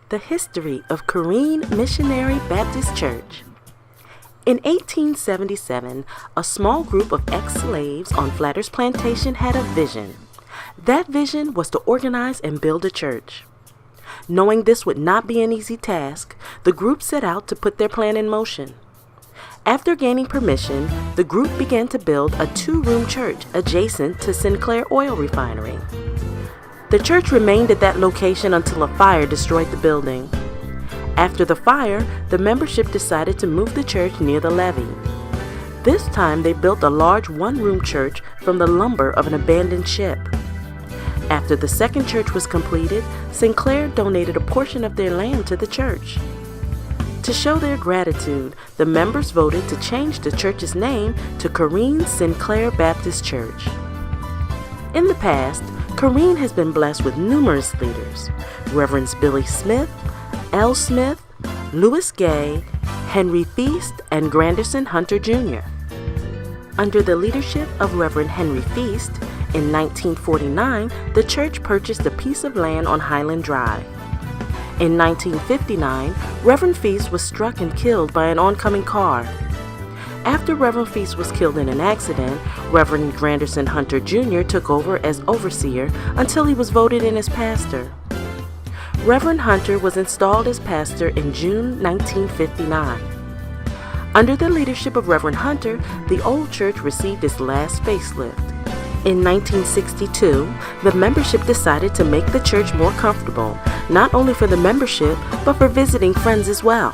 The history of Corinne Missionary Baptist Church. In 1877, a small group of ex-slaves on Flatters Plantation had a vision. That vision was to organize and build a church. Knowing this would not be an easy task, the group set out to put their plan in motion. After gaining permission, the group began to build a 2-room church adjacent to Sinclair Oil Refinery. The church remained at that location until a fire destroyed the building. After the fire, the membership decided to move the church near the levee. This time they built a large 1-room church from the lumber of an abandoned ship. After the second church was completed, Sinclair donated a portion of their land to the church. To show their gratitude, the members voted to change the church's name to Corinne Sinclair Baptist Church. In the past, Corinne has been blessed with numerous leaders: Reverends Billy Smith, L. Smith, Louis Gay, Henry Feast, and Granderson Hunter Jr. Under the leadership of Reverend Henry Feast, in 1949, the church purchased a piece of land on Highland Drive. In 1959, Reverend Feast was struck and killed by an oncoming car. After Reverend Feast was killed in an accident, Reverend Granderson Hunter Jr. took over as overseer until he was voted in as pastor. Reverend Hunter was installed as pastor in June 1959. Under the leadership of Reverend Hunter, the old church received its last facelift. In 1962, the membership decided to make the church more comfortable, not only for the membership, but for visiting friends as well.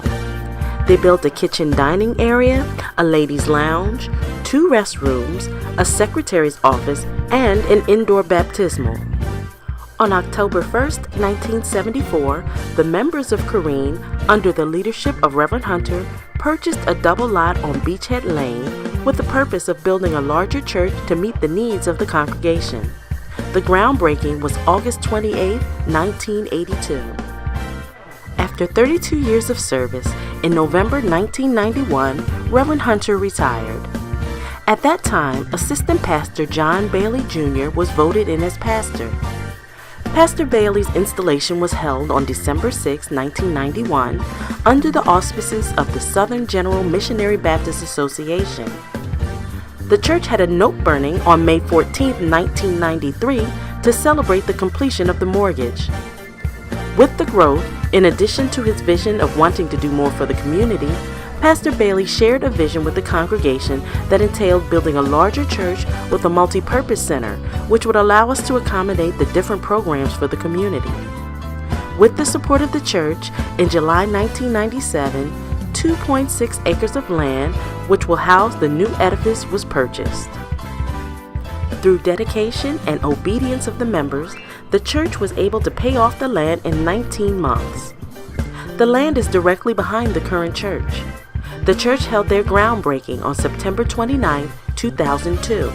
They built a kitchen dining area, a ladies' lounge, 2 restrooms, a secretary's office, and an indoor baptismal. On October 1, 1974, the members of Corinne, under the leadership of Reverend Hunter, purchased a double lot on Beachhead Lane with the purpose of building a larger church to meet the needs of the congregation. The groundbreaking was August 28, 1982. After 32 years of service, in November 1991, Reverend Hunter retired. At that time, Assistant Pastor John Bailey Jr. was voted in as pastor. Pastor Bailey's installation was held on December 6, 1991, under the auspices of the Southern General Missionary Baptist Association. The church had a note burning on May 14, 1993, to celebrate the completion of the mortgage. With the growth, in addition to his vision of wanting to do more for the community, Pastor Bailey shared a vision with the congregation that entailed building a larger church with a multi-purpose center, which would allow us to accommodate the different programs for the community. With the support of the church, in July 1997, 2.6 acres of land, which will house the new edifice, was purchased. Through dedication and obedience of the members, the church was able to pay off the land in 19 months. The land is directly behind the current church. The church held their groundbreaking on September 29, 2002.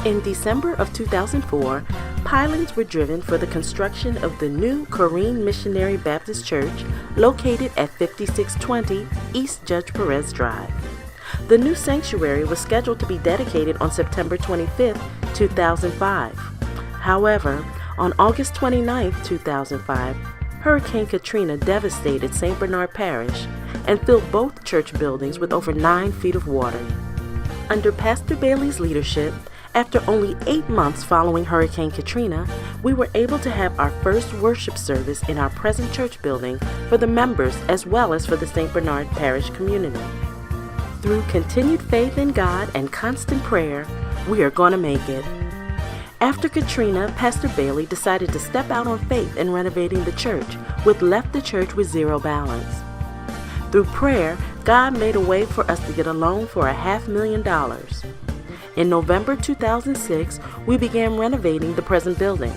In December of 2004, pilings were driven for the construction of the new Corinne Missionary Baptist Church located at 5620 East Judge Perez Drive. The new sanctuary was scheduled to be dedicated on September 25, 2005. However, on August 29, 2005, Hurricane Katrina devastated St. Bernard Parish and filled both church buildings with over 9 feet of water. Under Pastor Bailey's leadership, after only 8 months following Hurricane Katrina, we were able to have our first worship service in our present church building for the members as well as for the St. Bernard Parish community. Through continued faith in God and constant prayer, we are going to make it. After Katrina, Pastor Bailey decided to step out on faith in renovating the church, which left the church with zero balance. Through prayer, God made a way for us to get a loan for $500,000. In November 2006, we began renovating the present building.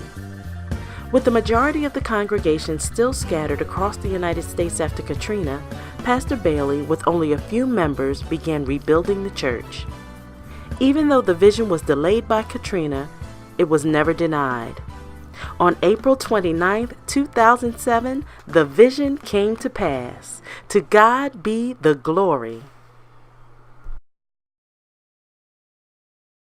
With the majority of the congregation still scattered across the United States after Katrina, Pastor Bailey, with only a few members, began rebuilding the church. Even though the vision was delayed by Katrina, it was never denied. On April 29, 2007, the vision came to pass. To God be the glory.